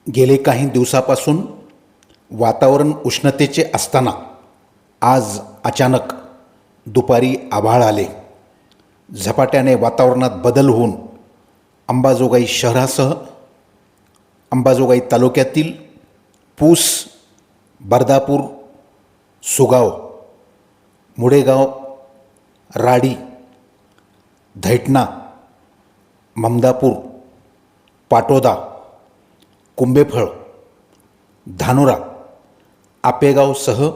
गेले काही दिवसापासून वातावरण उष्णतेचे असताना आज अचानक दुपारी आभाळ आले. झपाट्याने वातावरणात बदल होऊन अंबाजोगाई शहरासह अंबाजोगाई तालुक्यातील पूस, बर्दापूर, सुगाव, मुडेगाव, राडी, धैटणा, ममदापूर, पाटोदा, कुंभेफळ, धानोरा, आपेगावसह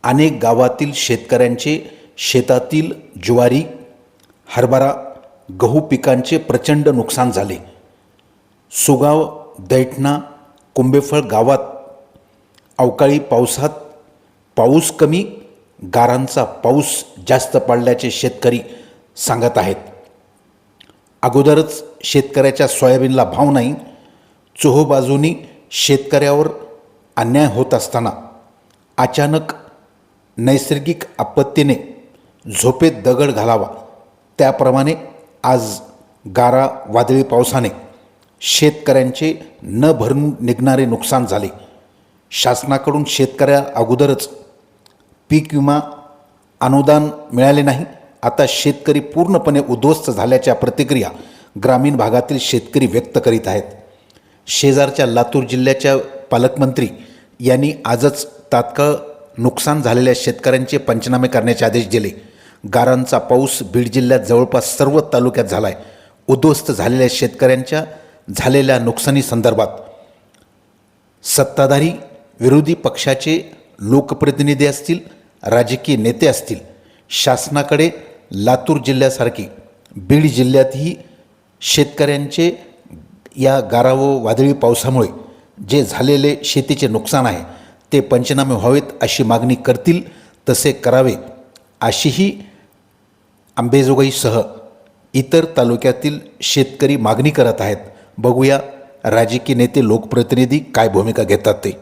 अनेक गावातील शेतकऱ्यांचे शेतातील ज्वारी, हरभरा, गहू पिकांचे प्रचंड नुकसान झाले. सुगाव, दैठणा, कुंभेफळ गावात अवकाळी पावसात पाऊस कमी, गारांचा पाऊस जास्त पडल्याचे शेतकरी सांगत आहेत. अगोदरच शेतकऱ्याच्या सोयाबीनला भाव नाही. चोहोबाजूनी शेतकऱ्यावर अन्याय होत असताना अचानक नैसर्गिक आपत्तीने झोपेत दगड घालावा त्याप्रमाणे आज गारा वादळी पावसाने शेतकऱ्यांचे न भरून निघणारे नुकसान झाले. शासनाकडून शेतकऱ्या अगोदरच पीक विमा अनुदान मिळाले नाही. आता शेतकरी पूर्णपणे उद्ध्वस्त झाल्याच्या प्रतिक्रिया ग्रामीण भागातील शेतकरी व्यक्त करीत आहेत. शेजारच्या लातूर जिल्ह्याच्या पालकमंत्री यांनी आजच तात्काळ नुकसान झालेल्या शेतकऱ्यांचे पंचनामे करण्याचे आदेश दिले. गारांचा पाऊस बीड जिल्ह्यात जवळपास सर्व तालुक्यात झाला आहे. उद्ध्वस्त झालेल्या शेतकऱ्यांच्या झालेल्या नुकसानीसंदर्भात सत्ताधारी विरोधी पक्षाचे लोकप्रतिनिधी असतील, राजकीय नेते असतील, शासनाकडे लातूर जिल्ह्यासारखी बीड जिल्ह्यातही शेतकऱ्यांचे या गारा व वादळी पावसामुळे जे झालेले शेतीचे नुकसान आहे ते पंचनामे व्हावेत अशी मागणी करतील. तसे करावे अशीही अंबाजोगाईसह इतर तालुक्यातील शेतकरी मागणी करत आहेत. बघूया राजकीय नेते, लोकप्रतिनिधी काय भूमिका घेतात ते.